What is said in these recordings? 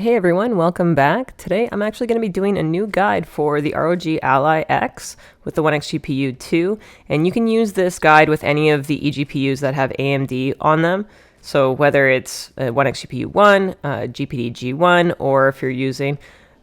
Hey everyone, welcome back. Today I'm actually going to be doing a new guide for the ROG Ally X with the OneXGPU 2, and you can use this guide with any of the eGPUs that have AMD on them. So whether it's a OneXGPU 1, GPD-G1, or if you're using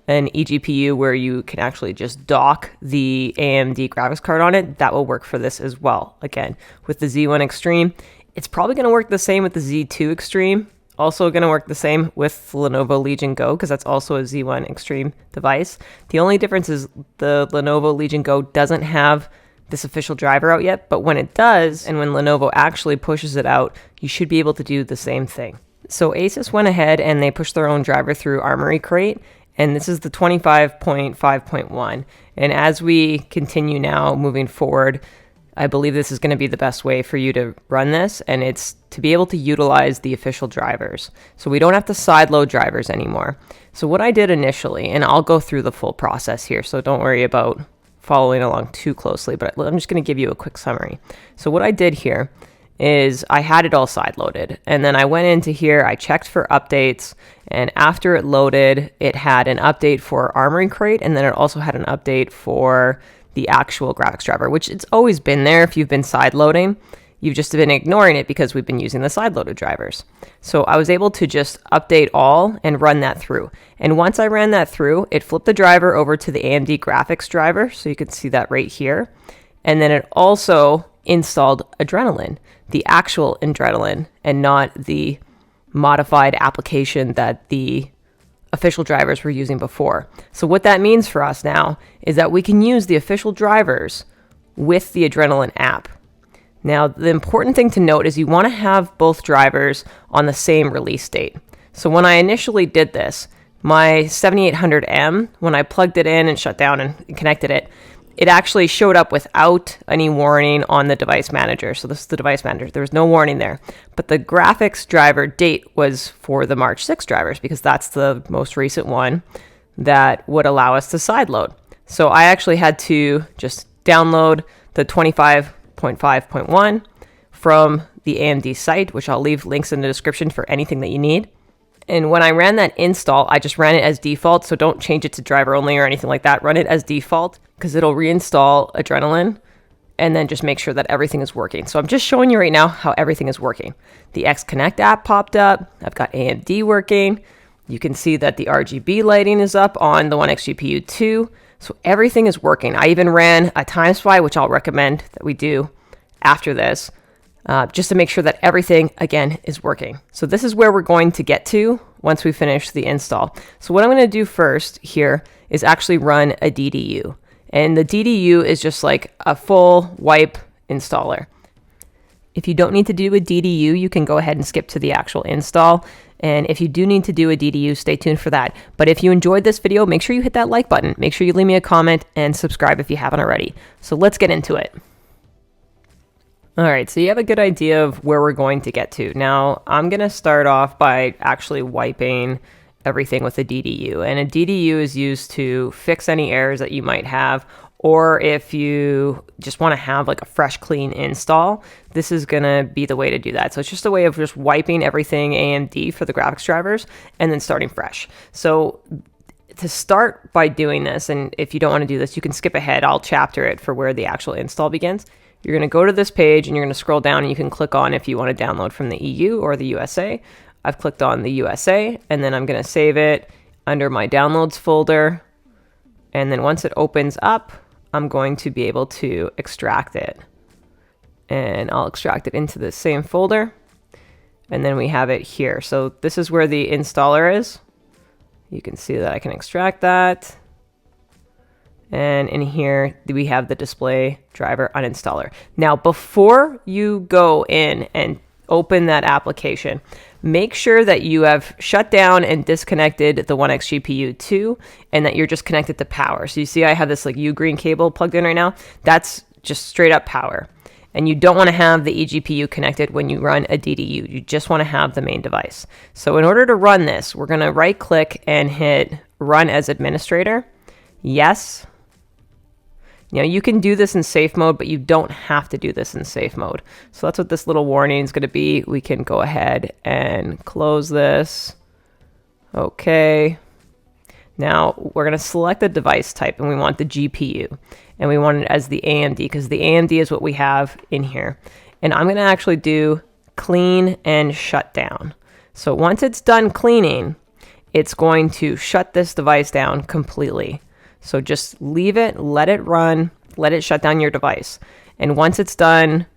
an eGPU where you can actually just dock the AMD graphics card on it, that will work for this as well. Again, with the Z1 Extreme, it's probably going to work the same with the Z2 Extreme. Also going to work the same with Lenovo Legion Go, because that's also a Z1 Extreme device. The only difference is the Lenovo Legion Go doesn't have this official driver out yet, but when it does, and when Lenovo actually pushes it out, you should be able to do the same thing. So Asus went ahead and they pushed their own driver through Armoury Crate, and this is the 25.5.1. And as we continue now moving forward, I believe this is going to be the best way for you to run this, and it's to be able to utilize the official drivers. So we don't have to sideload drivers anymore. So what I did initially, and I'll go through the full process here, so don't worry about following along too closely, but I'm just going to give you a quick summary. So what I did here is I had it all sideloaded, and then I went into here, I checked for updates, and after it loaded, it had an update for Armoury Crate, and then it also had an update for the actual graphics driver, which it's always been there if you've been sideloading. You've just been ignoring it because we've been using the sideloaded drivers. So I was able to just update all and run that through. And once I ran that through, it flipped the driver over to the AMD graphics driver. So you can see that right here. And then it also installed Adrenaline, the actual Adrenaline, and not the modified application that the official drivers we're using before. So what that means for us now is that we can use the official drivers with the Adrenaline app. Now, the important thing to note is you want to have both drivers on the same release date. So when I initially did this, my 7800M, when I plugged it in and shut down and connected it, it actually showed up without any warning on the device manager. So this is the device manager. There was no warning there. But the graphics driver date was for the March 6 drivers, because that's the most recent one that would allow us to sideload. So I actually had to just download the 25.5.1 from the AMD site, which I'll leave links in the description for anything that you need. And when I ran that install, I just ran it as default, so don't change it to driver only or anything like that. Run it as default, because it'll reinstall Adrenaline, and then just make sure that everything is working. So I'm just showing you right now how everything is working. The XConnect app popped up. I've got AMD working. You can see that the RGB lighting is up on the OneXGPU 2. So everything is working. I even ran a time spy, which I'll recommend that we do after this, just to make sure that everything, again, is working. So this is where we're going to get to once we finish the install. So what I'm going to do first here is actually run a DDU. And the DDU is just like a full wipe installer. If you don't need to do a DDU, you can go ahead and skip to the actual install. And if you do need to do a DDU, stay tuned for that. But if you enjoyed this video, make sure you hit that like button. Make sure you leave me a comment and subscribe if you haven't already. So let's get into it. All right, so you have a good idea of where we're going to get to. Now, I'm going to start off by actually wiping everything with a DDU. And a DDU is used to fix any errors that you might have, or if you just want to have like a fresh, clean install, this is going to be the way to do that. So it's just a way of just wiping everything AMD for the graphics drivers and then starting fresh. So to start by doing this, and if you don't want to do this, you can skip ahead. I'll chapter it for where the actual install begins. You're going to go to this page and you're going to scroll down and you can click on if you want to download from the EU or the USA. I've clicked on the USA, and then I'm going to save it under my downloads folder. And then once it opens up, I'm going to be able to extract it. And I'll extract it into the same folder. And then we have it here. So this is where the installer is. You can see that I can extract that. And in here, we have the display driver uninstaller. Now, before you go in and open that application, make sure that you have shut down and disconnected the OneXGPU 2 and that you're just connected to power. So you see I have this like U-green cable plugged in right now. That's just straight up power. And you don't want to have the eGPU connected when you run a DDU. You just want to have the main device. So in order to run this, we're going to right click and hit Run as Administrator. Yes. Now you can do this in safe mode, but you don't have to do this in safe mode. So that's what this little warning is going to be. We can go ahead and close this. Okay. Now we're going to select the device type and we want the GPU and we want it as the AMD because the AMD is what we have in here. And I'm going to actually do clean and shut down. So once it's done cleaning, it's going to shut this device down completely. So just leave it, let it run, let it shut down your device. And once it's done,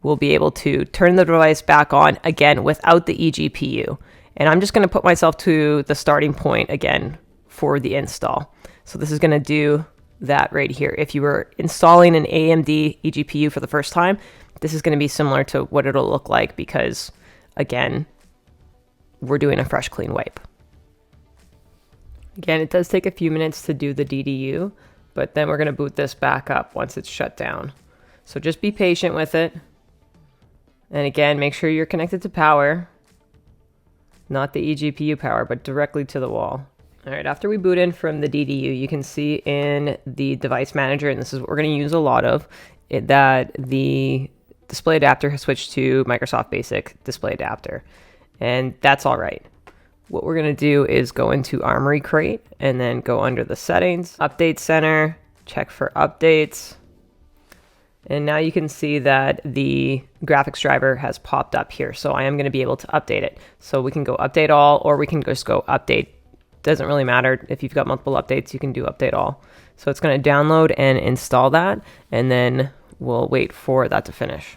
we'll be able to turn the device back on again without the eGPU. And I'm just going to put myself to the starting point again for the install. So this is going to do that right here. If you were installing an AMD eGPU for the first time, this is going to be similar to what it'll look like because, again, we're doing a fresh clean wipe. Again, it does take a few minutes to do the DDU, but then we're going to boot this back up once it's shut down. So just be patient with it. And again, make sure you're connected to power, not the eGPU power, but directly to the wall. All right, after we boot in from the DDU, you can see in the device manager, and this is what we're going to use a lot of, that the display adapter has switched to Microsoft Basic display adapter. And that's all right. What we're going to do is go into Armory Crate and then go under the settings, update center, check for updates. And now you can see that the graphics driver has popped up here. So I am going to be able to update it. So we can go update all, or we can just go update. Doesn't really matter. If you've got multiple updates, you can do update all. So it's going to download and install that, and then we'll wait for that to finish.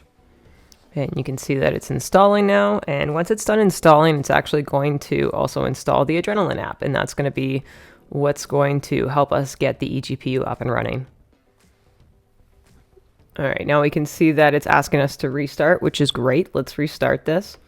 And you can see that it's installing now. And once it's done installing, it's actually going to also install the Adrenaline app. And that's going to be what's going to help us get the eGPU up and running. All right, now we can see that it's asking us to restart, which is great. Let's restart this.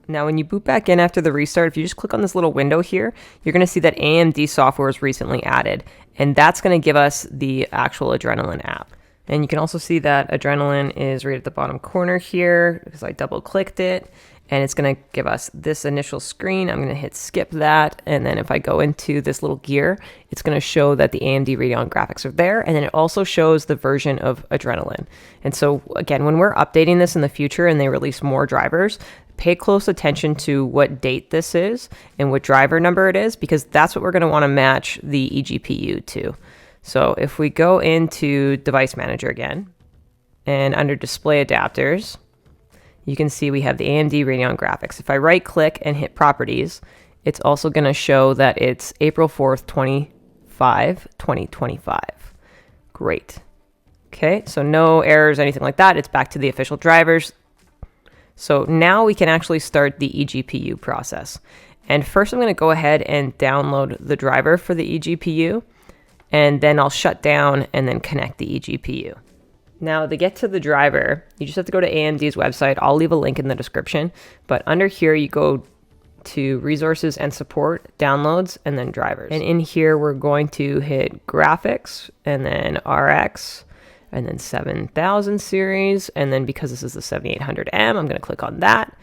Now, when you boot back in after the restart, if you just click on this little window here, you're going to see that AMD software is recently added. And that's going to give us the actual Adrenaline app. And you can also see that Adrenaline is right at the bottom corner here because I double clicked it, and it's going to give us this initial screen. I'm going to hit skip that. And then if I go into this little gear, it's going to show that the AMD Radeon graphics are there. And then it also shows the version of Adrenaline. And so again, when we're updating this in the future and they release more drivers, pay close attention to what date this is and what driver number it is, because that's what we're going to want to match the eGPU to. So if we go into Device Manager again, and under Display Adapters, you can see we have the AMD Radeon graphics. If I right click and hit Properties, it's also going to show that it's April 4th, 2025. Great. Okay, so no errors, anything like that. It's back to the official drivers. So now we can actually start the eGPU process. And first I'm going to go ahead and download the driver for the eGPU. And then I'll shut down and then connect the eGPU. Now, to get to the driver, you just have to go to AMD's website. I'll leave a link in the description. But under here, you go to Resources and Support, Downloads, and then Drivers. And in here, we're going to hit Graphics, and then RX, and then 7000 series. And then because this is the 7800M, I'm going to click on that.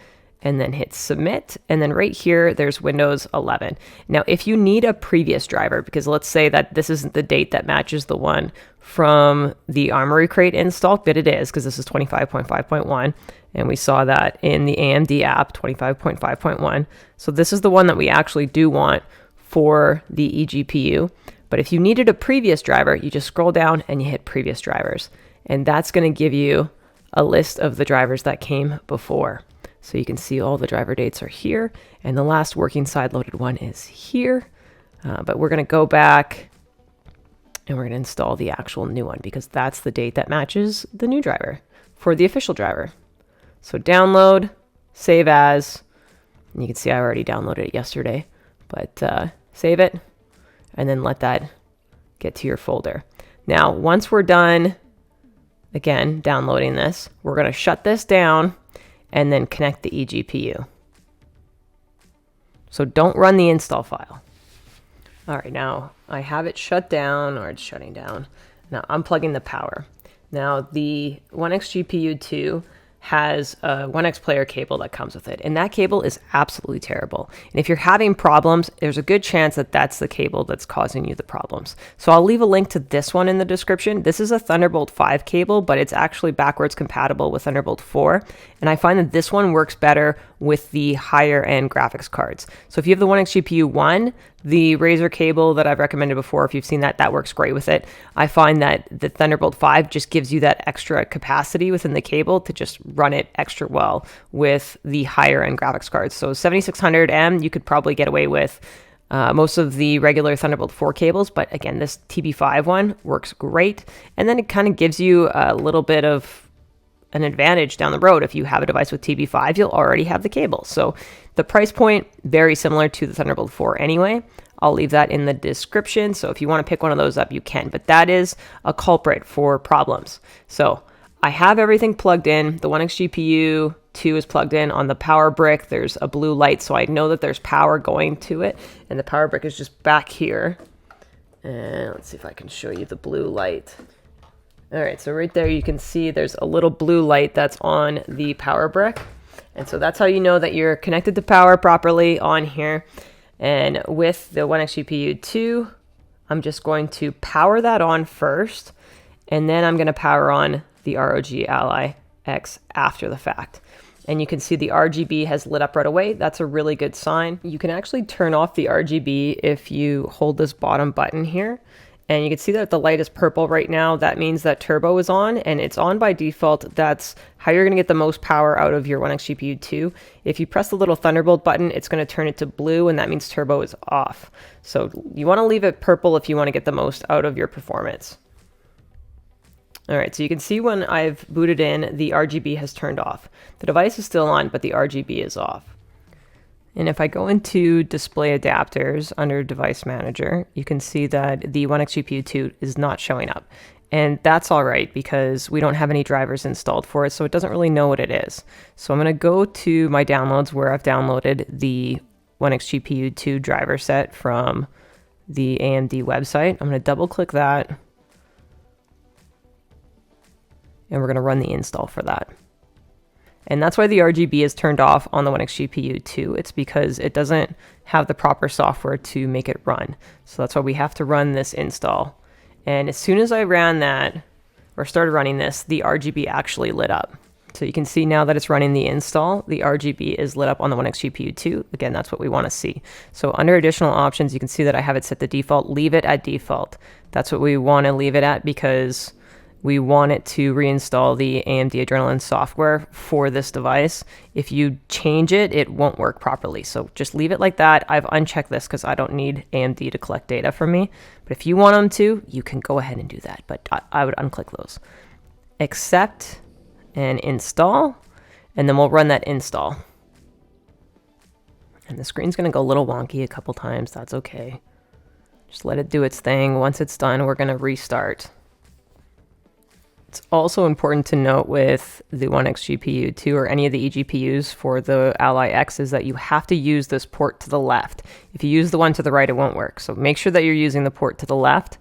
And then hit submit. And then right here, there's Windows 11. Now, if you need a previous driver, because let's say that this isn't the date that matches the one from the Armory Crate install, but it is, because this is 25.5.1. And we saw that in the AMD app, 25.5.1. So this is the one that we actually do want for the eGPU. But if you needed a previous driver, you just scroll down and you hit previous drivers. And that's going to give you a list of the drivers that came before. So you can see all the driver dates are here, and the last working side-loaded one is here. But we're going to go back, and we're going to install the actual new one, because that's the date that matches the new driver for the official driver. So download, save as, and you can see I already downloaded it yesterday, but save it, and then let that get to your folder. Now, once we're done, again, downloading this, we're going to shut this down, and then connect the eGPU. So don't run the install file. All right, now I have it shut down, or it's shutting down. Now I'm plugging the power. Now the OneXGPU 2 has a 1X player cable that comes with it, and that cable is absolutely terrible. And if you're having problems, there's a good chance that that's the cable that's causing you the problems. So I'll leave a link to this one in the description. This is a Thunderbolt 5 cable, but it's actually backwards compatible with Thunderbolt 4, and I find that this one works better with the higher end graphics cards. So if you have the 1XGPU 1, the Razer cable that I've recommended before, if you've seen that, that works great with it. I find that the Thunderbolt 5 just gives you that extra capacity within the cable to just run it extra well with the higher end graphics cards. So 7600M, you could probably get away with most of the regular Thunderbolt 4 cables, but again, this TB5 one works great. And then it kind of gives you a little bit of an advantage down the road. If you have a device with TB5, you'll already have the cable. So the price point, very similar to the Thunderbolt 4 anyway. I'll leave that in the description. So if you want to pick one of those up, you can, but that is a culprit for problems. So I have everything plugged in. The 1XGPU 2 is plugged in on the power brick. There's a blue light, so I know that there's power going to it, and the power brick is just back here. And let's see if I can show you the blue light. All right, so right there you can see there's a little blue light that's on the power brick. And so that's how you know that you're connected to power properly on here. And with the 1XGPU 2, I'm just going to power that on first, and then I'm going to power on the ROG Ally X after the fact. And you can see the RGB has lit up right away. That's a really good sign. You can actually turn off the RGB if you hold this bottom button here. And you can see that the light is purple right now. That means that turbo is on, and it's on by default. That's how you're gonna get the most power out of your 1XGPU 2. If you press the little Thunderbolt button, it's gonna turn it to blue, and that means turbo is off. So you wanna leave it purple if you wanna get the most out of your performance. All right, so you can see when I've booted in, the RGB has turned off. The device is still on, but the RGB is off. And if I go into display adapters under device manager, you can see that the 1XGPU 2 is not showing up. And that's all right because we don't have any drivers installed for it, so it doesn't really know what it is. So I'm gonna go to my downloads where I've downloaded the 1XGPU 2 driver set from the AMD website. I'm gonna double click that. And we're gonna run the install for that. And that's why the RGB is turned off on the 1XGPU 2. It's because it doesn't have the proper software to make it run. So that's why we have to run this install. And as soon as I ran that, or started running this, the RGB actually lit up. So you can see now that it's running the install, the RGB is lit up on the 1XGPU 2. Again, that's what we want to see. So under additional options, you can see that I have it set to default. Leave it at default. That's what we want to leave it at because we want it to reinstall the AMD Adrenalin software for this device. If you change it, it won't work properly. So just leave it like that. I've unchecked this because I don't need AMD to collect data from me. But if you want them to, you can go ahead and do that. But I would unclick those. Accept and install, and then we'll run that install. And the screen's going to go a little wonky a couple times. That's okay. Just let it do its thing. Once it's done, we're going to restart. It's also important to note with the 1XGPU 2 or any of the eGPUs for the Ally X is that you have to use this port to the left. If you use the one to the right, it won't work. So make sure that you're using the port to the left.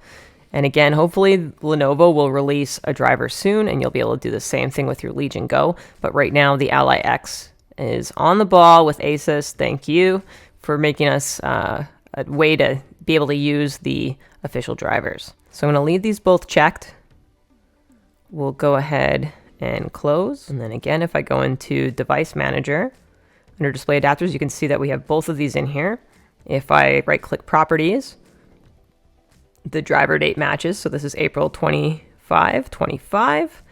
And again, hopefully Lenovo will release a driver soon and you'll be able to do the same thing with your Legion Go. But right now the Ally X is on the ball with Asus. Thank you for making us a way to be able to use the official drivers. So I'm going to leave these both checked. We'll go ahead and close. And then again, if I go into Device Manager, under Display Adapters, you can see that we have both of these in here. If I right-click Properties, the driver date matches. So this is April 25, 25.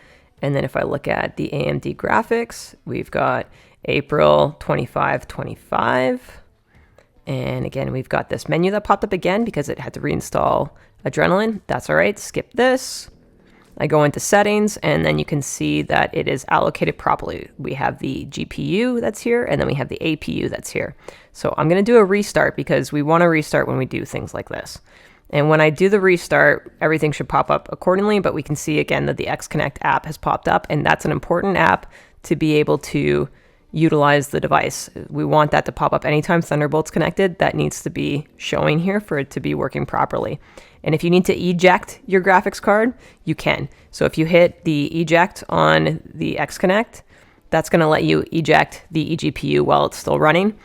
And then if I look at the AMD graphics, we've got April 25, 25. And again, we've got this menu that popped up again because it had to reinstall Adrenalin. That's all right, skip this. I go into settings and then you can see that it is allocated properly. We have the GPU that's here and then we have the APU that's here. So I'm going to do a restart because we want to restart when we do things like this. And when I do the restart, everything should pop up accordingly, but we can see again that the XConnect app has popped up and that's an important app to be able to utilize the device. We want that to pop up anytime Thunderbolt's connected. That needs to be showing here for it to be working properly. And if you need to eject your graphics card, you can. So if you hit the eject on the XConnect, That's going to let you eject the eGPU while it's still running.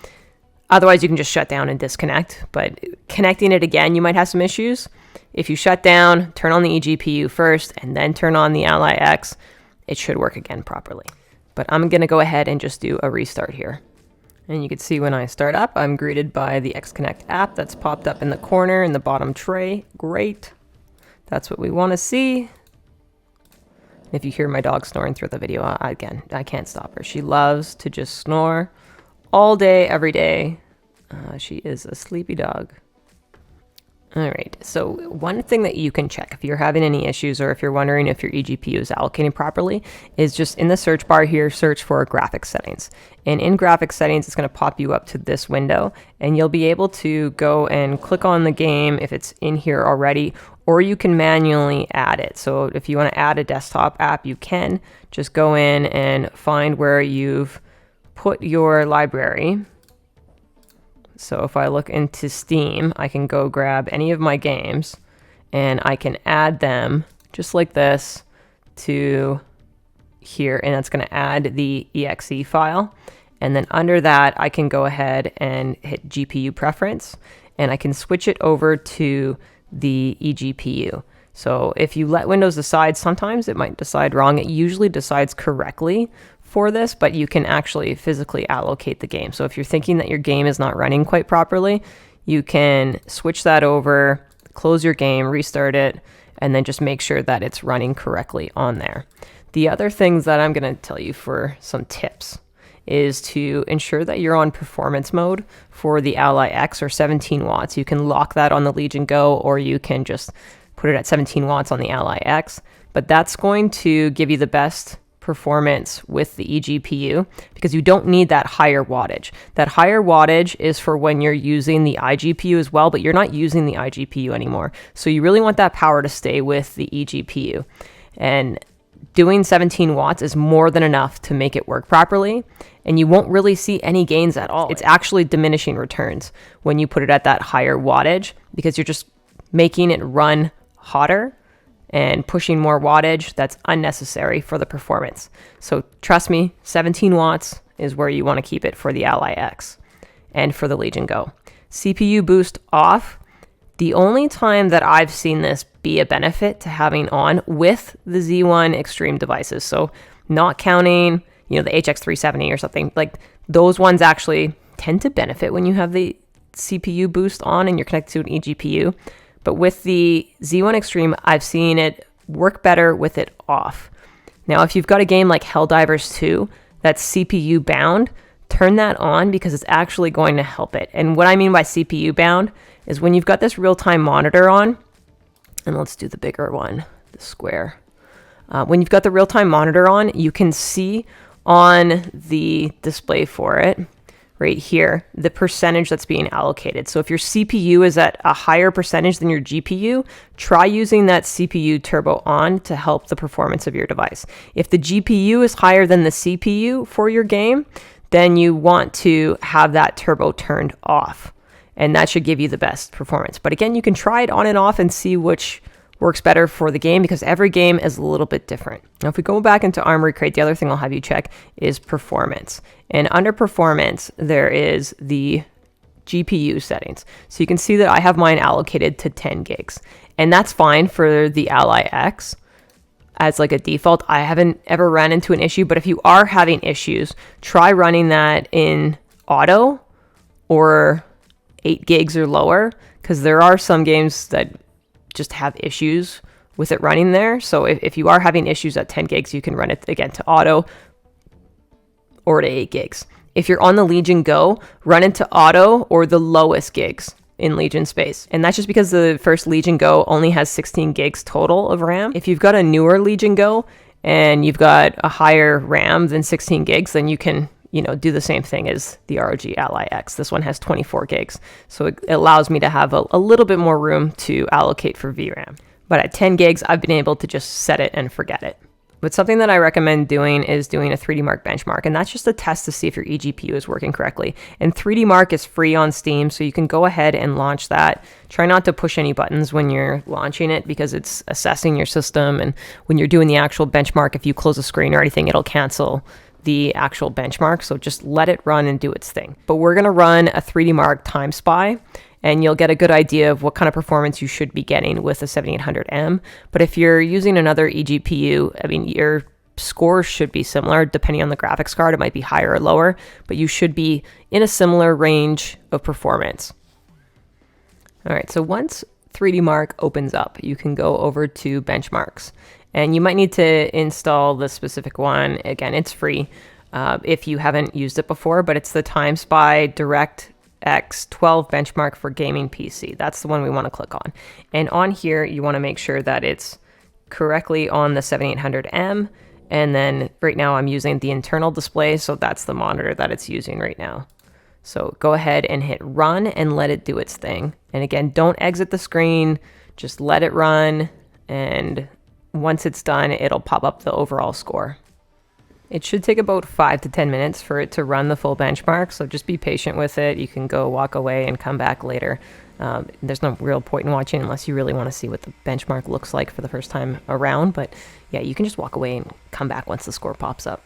Otherwise, you can just shut down and disconnect, but connecting it again, you might have some issues. If you shut down, turn on the eGPU first, and then turn on the Ally X, it should work again properly. But I'm going to go ahead and just do a restart here. And you can see when I start up, I'm greeted by the XConnect app that's popped up in the corner in the bottom tray. Great. That's what we want to see. If you hear my dog snoring through the video, again, I can't stop her. She loves to just snore all day, every day. She is a sleepy dog. All right, so one thing that you can check if you're having any issues or if you're wondering if your eGPU is allocating properly is just in the search bar here, search for graphics settings. And in graphics settings, it's going to pop you up to this window, and you'll be able to go and click on the game if it's in here already, or you can manually add it. So if you want to add a desktop app, you can just go in and find where you've put your library. So if I look into Steam, I can go grab any of my games and I can add them just like this to here, and it's going to add the exe file. And then under that, I can go ahead and hit GPU preference, and I can switch it over to the eGPU. So if you let Windows decide, sometimes it might decide wrong. It usually decides correctly for this, but you can actually physically allocate the game. So if you're thinking that your game is not running quite properly, you can switch that over, close your game, restart it, and then just make sure that it's running correctly on there. The other things that I'm going to tell you for some tips is to ensure that you're on performance mode for the Ally X or 17 watts. You can lock that on the Legion Go, or you can just put it at 17 watts on the Ally X, but that's going to give you the best performance with the eGPU because you don't need that higher wattage. That higher wattage is for when you're using the iGPU as well, but you're not using the iGPU anymore. So you really want that power to stay with the eGPU. And doing 17 watts is more than enough to make it work properly, and you won't really see any gains at all. It's actually diminishing returns when you put it at that higher wattage because you're just making it run hotter and pushing more wattage that's unnecessary for the performance. So trust me, 17 watts is where you want to keep it for the Ally X and for the Legion Go. CPU boost off. The only time that I've seen this be a benefit to having on with the Z1 Extreme devices, so not counting, the HX370 or something, like those ones actually tend to benefit when you have the CPU boost on and you're connected to an eGPU. But with the Z1 Extreme, I've seen it work better with it off. Now, if you've got a game like Helldivers 2 that's CPU bound, turn that on because it's actually going to help it. And what I mean by CPU bound is when you've got this real-time monitor on, and let's do the bigger one, the square. When you've got the real-time monitor on, you can see on the display for it, right here, the percentage that's being allocated. So if your CPU is at a higher percentage than your GPU, try using that CPU turbo on to help the performance of your device. If the GPU is higher than the CPU for your game, then you want to have that turbo turned off, and that should give you the best performance. But again, you can try it on and off and see which works better for the game because every game is a little bit different. Now, if we go back into Armory Crate, the other thing I'll have you check is performance. And under performance, there is the GPU settings. So you can see that I have mine allocated to 10 gigs. And that's fine for the Ally X as like a default. I haven't ever ran into an issue, but if you are having issues, try running that in auto or 8 gigs or lower, because there are some games that just have issues with it running there. So if you are having issues at 10 gigs, you can run it again to auto or to 8 gigs. If you're on the Legion Go, run it to auto or the lowest gigs in Legion space. And that's just because the first Legion Go only has 16 gigs total of RAM. If you've got a newer Legion Go and you've got a higher RAM than 16 gigs, then you can do the same thing as the ROG Ally X. This one has 24 gigs. So it allows me to have a little bit more room to allocate for VRAM. But at 10 gigs, I've been able to just set it and forget it. But something that I recommend doing is doing a 3D Mark benchmark. And that's just a test to see if your eGPU is working correctly. And 3D Mark is free on Steam, so you can go ahead and launch that. Try not to push any buttons when you're launching it because it's assessing your system. And when you're doing the actual benchmark, if you close a screen or anything, it'll cancel the actual benchmark. So just let it run and do its thing. But we're going to run a 3D Mark time spy, and you'll get a good idea of what kind of performance you should be getting with a 7800M. But if you're using another eGPU, I mean, your score should be similar. Depending on the graphics card, it might be higher or lower, but you should be in a similar range of performance. All right, so once 3D Mark opens up, you can go over to benchmarks, and you might need to install the specific one. Again, it's free if you haven't used it before, but it's the Time Spy DirectX 12 benchmark for gaming PC. That's the one we want to click on. And on here, you want to make sure that it's correctly on the 7800M. And then right now I'm using the internal display, so that's the monitor that it's using right now. So go ahead and hit run and let it do its thing. And again, don't exit the screen, just let it run. And once it's done, it'll pop up the overall score. It should take about 5 to 10 minutes for it to run the full benchmark, so just be patient with it. You can go walk away and come back later. There's no real point in watching unless you really want to see what the benchmark looks like for the first time around, but yeah, you can just walk away and come back once the score pops up.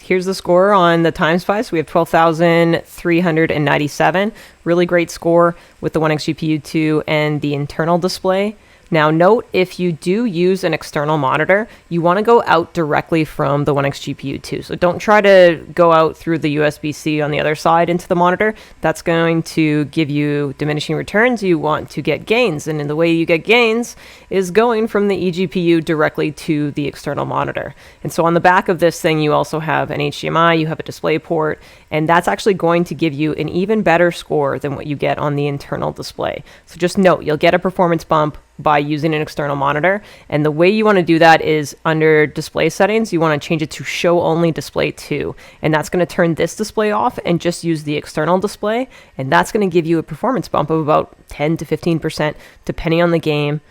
Here's the score on the Time Spy. So we have 12,397. Really great score with the OneXGPU 2 and the internal display. Now note, if you do use an external monitor, you want to go out directly from the OneXGPU 2. So don't try to go out through the USB-C on the other side into the monitor. That's going to give you diminishing returns. You want to get gains, and the way you get gains is going from the eGPU directly to the external monitor. And so on the back of this thing, you also have an HDMI, you have a display port, and that's actually going to give you an even better score than what you get on the internal display. So just note, you'll get a performance bump by using an external monitor. And the way you want to do that is under display settings, you want to change it to show only display 2. And that's going to turn this display off and just use the external display. And that's going to give you a performance bump of about 10 to 15% depending on the game,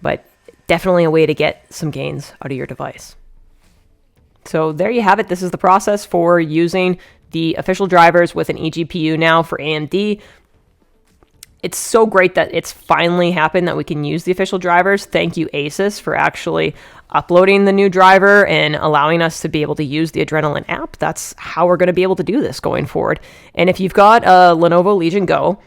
but definitely a way to get some gains out of your device. So there you have it. This is the process for using the official drivers with an eGPU now for AMD. It's so great that it's finally happened that we can use the official drivers. Thank you, Asus, for actually uploading the new driver and allowing us to be able to use the Adrenaline app. That's how we're going to be able to do this going forward. And if you've got a Lenovo Legion Go,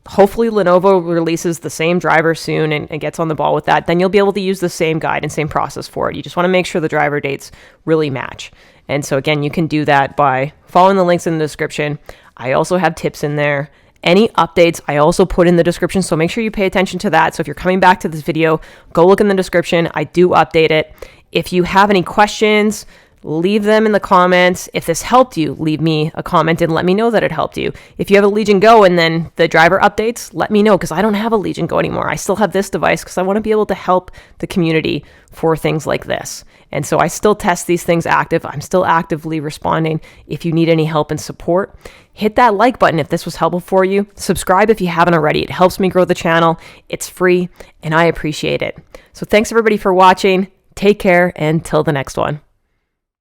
hopefully Lenovo releases the same driver soon and gets on the ball with that. Then you'll be able to use the same guide and same process for it. You just want to make sure the driver dates really match. And so again, you can do that by following the links in the description. I also have tips in there. Any updates I also put in the description, so make sure you pay attention to that. So if you're coming back to this video, go look in the description. I do update it. If you have any questions, leave them in the comments. If this helped you, leave me a comment and let me know that it helped you. If you have a Legion Go and then the driver updates, let me know, because I don't have a Legion Go anymore. I still have this device because I want to be able to help the community for things like this. And so I still test these things active. I'm still actively responding. If you need any help and support, hit that like button if this was helpful for you. Subscribe if you haven't already. It helps me grow the channel. It's free and I appreciate it. So thanks everybody for watching. Take care until the next one.